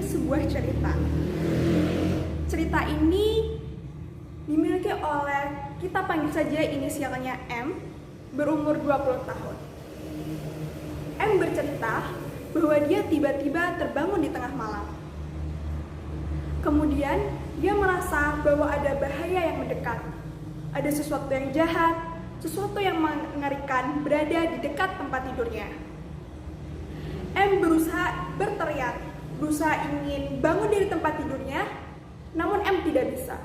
memiliki sebuah cerita. Cerita ini dimiliki oleh, kita panggil saja inisialnya M, berumur 20 tahun. M bercerita bahwa dia tiba-tiba terbangun di tengah malam. Kemudian dia merasa bahwa ada bahaya yang mendekat. Ada sesuatu yang jahat, sesuatu yang mengerikan berada di dekat tempat tidurnya. M berusaha berteriak, berusaha ingin bangun dari tempat tidurnya, namun M tidak bisa.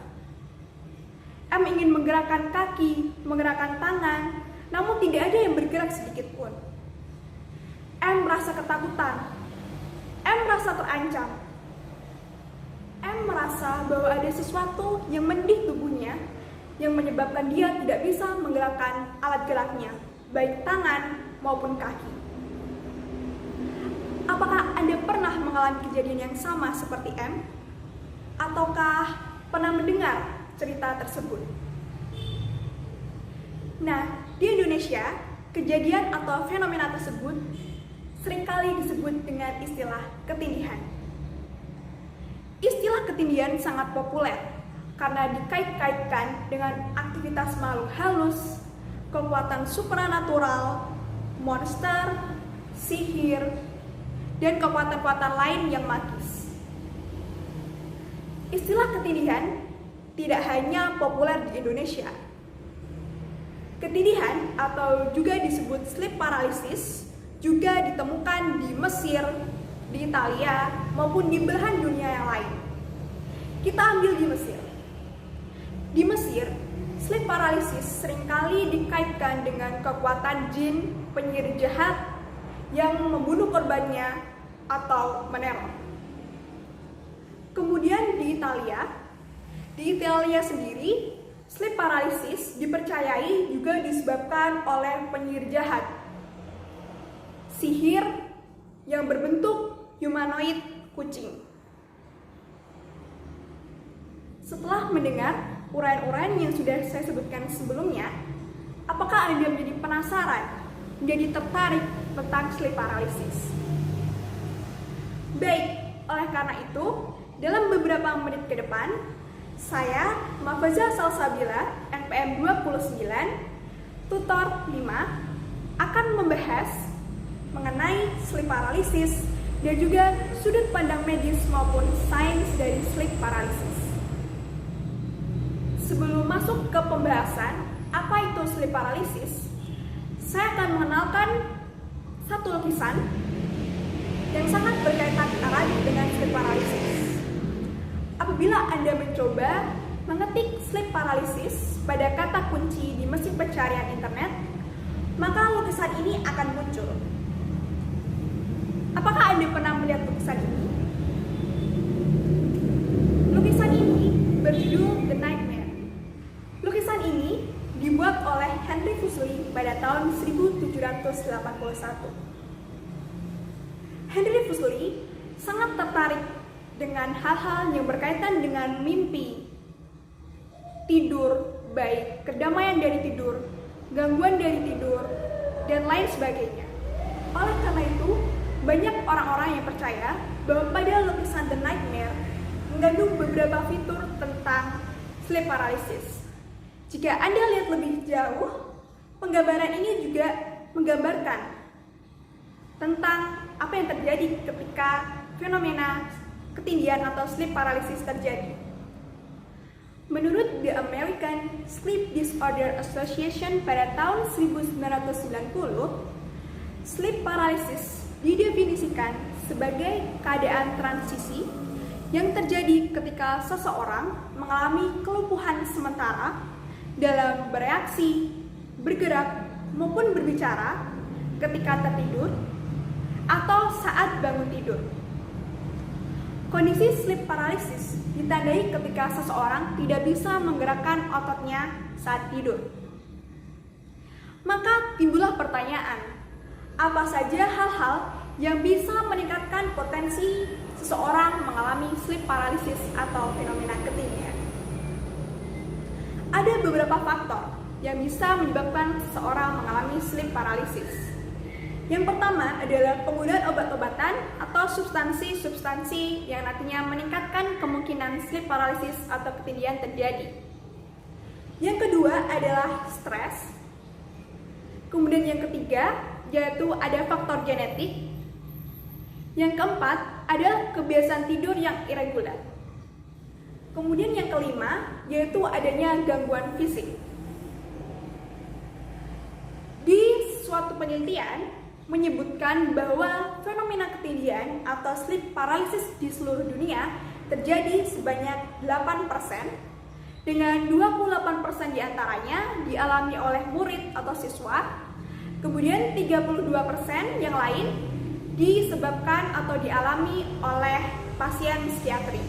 M ingin menggerakkan kaki, menggerakkan tangan, namun tidak ada yang bergerak sedikit pun. M merasa ketakutan, M merasa terancam. M merasa bahwa ada sesuatu yang mendih tubuhnya, yang menyebabkan dia tidak bisa menggerakkan alat geraknya, baik tangan maupun kaki. Apakah Anda pernah mengalami kejadian yang sama seperti M? Ataukah pernah mendengar cerita tersebut? Nah, di Indonesia, kejadian atau fenomena tersebut seringkali disebut dengan istilah ketindihan. Istilah ketindihan sangat populer karena dikait-kaitkan dengan aktivitas makhluk halus, kekuatan supranatural, monster, sihir, dan kekuatan-kekuatan lain yang magis. Istilah ketindihan tidak hanya populer di Indonesia. Ketindihan atau juga disebut sleep paralysis juga ditemukan di Mesir, di Italia, maupun di belahan dunia yang lain. Kita ambil di Mesir. Di Mesir, sleep paralysis seringkali dikaitkan dengan kekuatan jin, penyihir jahat yang membunuh korbannya atau meneror. Kemudian di Italia sendiri, sleep paralysis dipercayai juga disebabkan oleh penyihir jahat, sihir yang berbentuk humanoid kucing. Setelah mendengar uraian-uraian yang sudah saya sebutkan sebelumnya, apakah Anda menjadi penasaran, menjadi tertarik tentang sleep paralysis? Baik, oleh karena itu, dalam beberapa menit ke depan, saya, Mahfazah Salsabila, NPM 29, tutor 5, akan membahas mengenai sleep paralysis dan juga sudut pandang medis maupun sains dari sleep paralysis. Sebelum masuk ke pembahasan apa itu sleep paralysis, saya akan mengenalkan satu lukisan yang sangat berkaitan erat dengan sleep paralysis. Apabila Anda mencoba mengetik sleep paralysis pada kata kunci di mesin pencarian internet, maka lukisan ini akan muncul. Apakah Anda pernah melihat lukisan ini? Lukisan ini berjudul The Nightmare. Lukisan ini dibuat oleh Henry Fuseli pada tahun 1781. Henry Fuseli sangat tertarik dengan hal-hal yang berkaitan dengan mimpi, tidur, baik kedamaian dari tidur, gangguan dari tidur, dan lain sebagainya. Oleh karena itu, banyak orang-orang yang percaya bahwa pada lukisan The Nightmare mengandung beberapa fitur tentang sleep paralysis. Jika Anda lihat lebih jauh, penggambaran ini juga menggambarkan tentang apa yang terjadi ketika fenomena ketindihan atau sleep paralysis terjadi. Menurut The American Sleep Disorder Association pada tahun 1990, sleep paralysis didefinisikan sebagai keadaan transisi yang terjadi ketika seseorang mengalami kelumpuhan sementara dalam bereaksi, bergerak, maupun berbicara ketika tertidur atau saat bangun tidur. Kondisi sleep paralysis ditandai ketika seseorang tidak bisa menggerakkan ototnya saat tidur. Maka timbullah pertanyaan, apa saja hal-hal yang bisa meningkatkan potensi seseorang mengalami sleep paralysis atau fenomena ketindihan? Ada beberapa faktor yang bisa menyebabkan seseorang mengalami sleep paralysis. Yang pertama adalah penggunaan obat-obatan atau substansi-substansi yang nantinya meningkatkan kemungkinan sleep paralysis atau ketindihan terjadi. Yang kedua adalah stres. Kemudian yang ketiga yaitu ada faktor genetik. Yang keempat adalah kebiasaan tidur yang irregular. Kemudian yang kelima yaitu adanya gangguan fisik. Di suatu penelitian menyebutkan bahwa fenomena ketindihan atau sleep paralysis di seluruh dunia terjadi sebanyak 8%, dengan 28% diantaranya dialami oleh murid atau siswa, kemudian 32% yang lain disebabkan atau dialami oleh pasien psikiatri.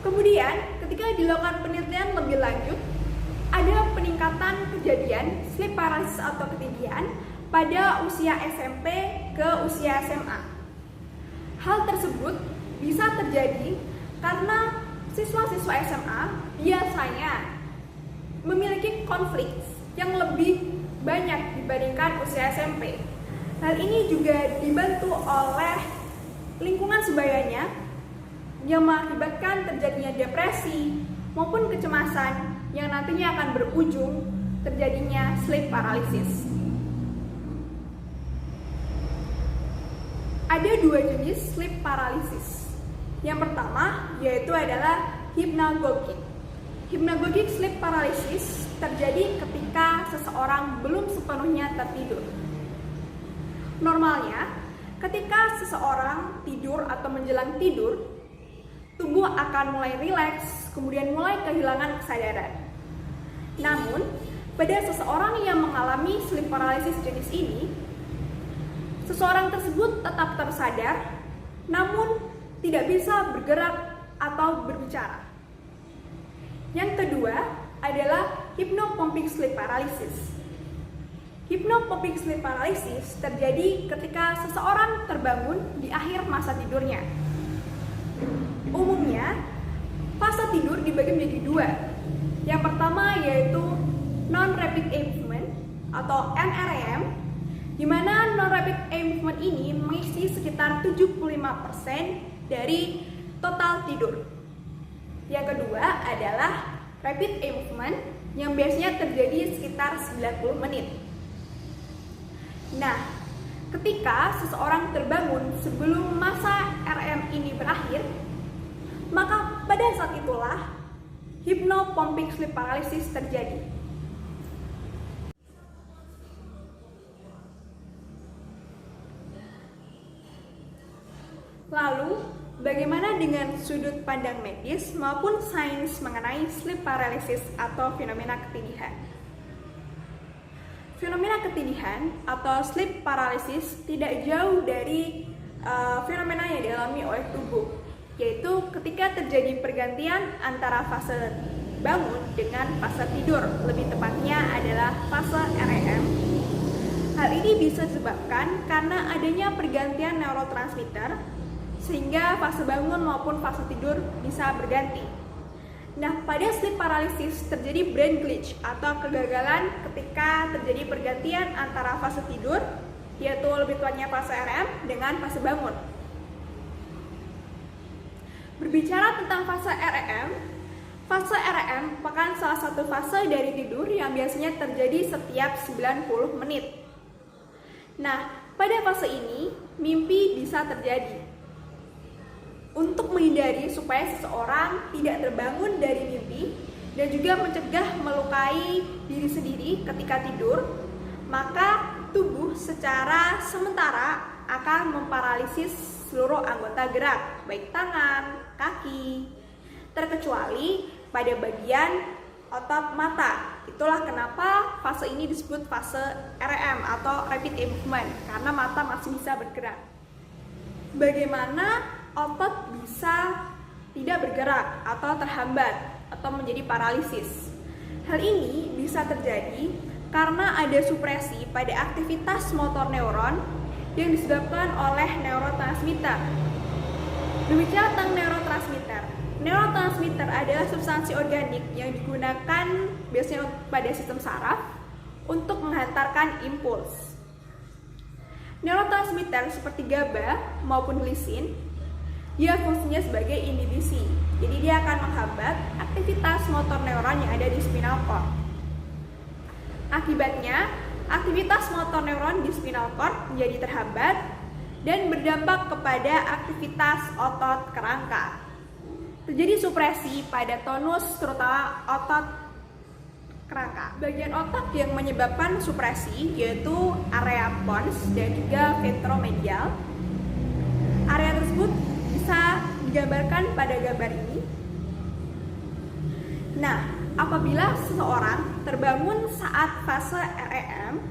Kemudian, ketika dilakukan penelitian lebih lanjut, ada peningkatan kejadian sleep paralysis atau ketindihan pada usia SMP ke usia SMA. Hal tersebut bisa terjadi karena siswa-siswa SMA biasanya memiliki konflik yang lebih banyak dibandingkan usia SMP. Hal ini juga dibantu oleh lingkungan sebayanya yang mengakibatkan terjadinya depresi maupun kecemasan yang nantinya akan berujung terjadinya sleep paralysis. Ada dua jenis sleep paralysis. Yang pertama yaitu adalah hypnagogic. Hypnagogic sleep paralysis terjadi ketika seseorang belum sepenuhnya tertidur. Normalnya, ketika seseorang tidur atau menjelang tidur, tubuh akan mulai rileks, kemudian mulai kehilangan kesadaran. Namun, pada seseorang yang mengalami sleep paralysis jenis ini, seseorang tersebut tetap tersadar, namun tidak bisa bergerak atau berbicara. Yang kedua adalah hypnopompic sleep paralysis. Hypnopompic sleep paralysis terjadi ketika seseorang terbangun di akhir masa tidurnya. Umumnya, fase tidur dibagi menjadi dua. Yang pertama yaitu non-rapid eye movement atau NREM, di mana non-rapid eye movement ini mengisi sekitar 75% dari total tidur. Yang kedua adalah rapid eye movement yang biasanya terjadi sekitar 90 menit. Nah, ketika seseorang terbangun sebelum masa REM ini berakhir, maka pada saat itulah hypnopompic sleep paralysis terjadi. Lalu, bagaimana dengan sudut pandang medis maupun sains mengenai sleep paralysis atau fenomena ketindihan? Fenomena ketindihan atau sleep paralysis tidak jauh dari fenomena yang dialami oleh tubuh, yaitu ketika terjadi pergantian antara fase bangun dengan fase tidur, lebih tepatnya adalah fase REM. Hal ini bisa disebabkan karena adanya pergantian neurotransmitter, sehingga fase bangun maupun fase tidur bisa berganti. Nah, pada sleep paralysis terjadi brain glitch atau kegagalan ketika terjadi pergantian antara fase tidur, yaitu lebih tepatnya fase REM, dengan fase bangun. Berbicara tentang fase REM merupakan salah satu fase dari tidur yang biasanya terjadi setiap 90 menit. Nah, pada fase ini, mimpi bisa terjadi. Untuk menghindari supaya seseorang tidak terbangun dari mimpi dan juga mencegah melukai diri sendiri ketika tidur, maka tubuh secara sementara akan memparalisis seluruh anggota gerak, baik tangan, kaki, terkecuali pada bagian otot mata. Itulah kenapa fase ini disebut fase REM atau rapid eye movement, karena mata masih bisa bergerak. Bagaimana otot bisa tidak bergerak atau terhambat atau menjadi paralisis? Hal ini bisa terjadi karena ada supresi pada aktivitas motor neuron yang disebabkan oleh neurotransmitter. Berbicara tentang neurotransmitter adalah substansi organik yang digunakan biasanya pada sistem saraf untuk menghantarkan impuls. Neurotransmitter seperti GABA maupun glisin, dia fungsinya sebagai inhibisi. Jadi dia akan menghambat aktivitas motor neuron yang ada di spinal cord. Akibatnya, aktivitas motor neuron di spinal cord menjadi terhambat dan berdampak kepada aktivitas otot kerangka. Terjadi supresi pada tonus, terutama otot kerangka. Bagian otak yang menyebabkan supresi yaitu area pons dan juga ventromedial. Area tersebut bisa digambarkan pada gambar ini. Nah, apabila seseorang terbangun saat fase REM,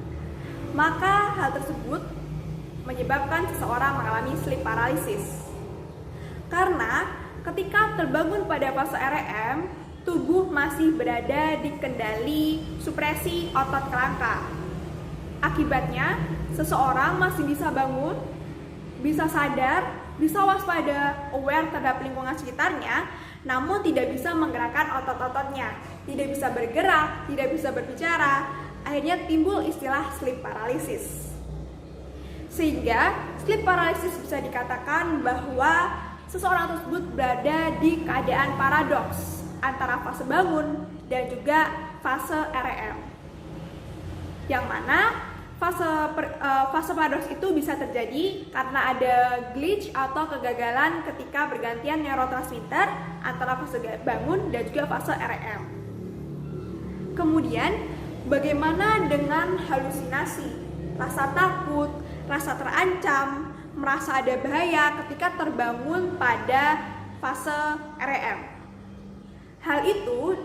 maka hal tersebut menyebabkan seseorang mengalami sleep paralysis. Karena ketika terbangun pada fase REM, tubuh masih berada di kendali supresi otot kerangka. Akibatnya, seseorang masih bisa bangun, bisa sadar, bisa waspada, aware terhadap lingkungan sekitarnya, namun tidak bisa menggerakkan otot-ototnya, tidak bisa bergerak, tidak bisa berbicara. Akhirnya timbul istilah sleep paralysis. Sehingga sleep paralysis bisa dikatakan bahwa seseorang tersebut berada di keadaan paradoks antara fase bangun dan juga fase REM. Yang mana fase paradoks itu bisa terjadi karena ada glitch atau kegagalan ketika bergantian neurotransmitter antara fase bangun dan juga fase REM. Kemudian, bagaimana dengan halusinasi? Rasa takut, rasa terancam, merasa ada bahaya ketika terbangun pada fase REM. Hal itu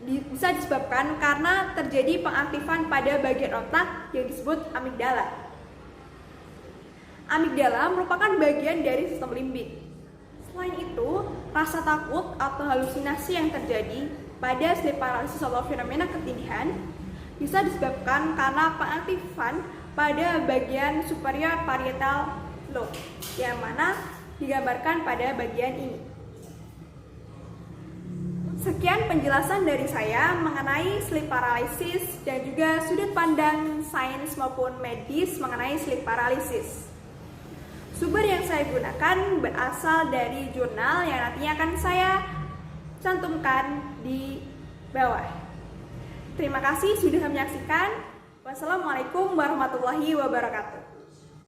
bisa disebabkan karena terjadi pengaktifan pada bagian otak yang disebut amigdala. Amigdala merupakan bagian dari sistem limbik. Selain itu, rasa takut atau halusinasi yang terjadi pada sleep paralysis atau fenomena ketindihan bisa disebabkan karena pengaktifan pada bagian superior parietal lobe, yang mana digambarkan pada bagian ini. Sekian penjelasan dari saya mengenai sleep paralysis dan juga sudut pandang sains maupun medis mengenai sleep paralysis. Sumber yang saya gunakan berasal dari jurnal yang nantinya akan saya cantumkan di bawah. Terima kasih sudah menyaksikan. Wassalamualaikum warahmatullahi wabarakatuh.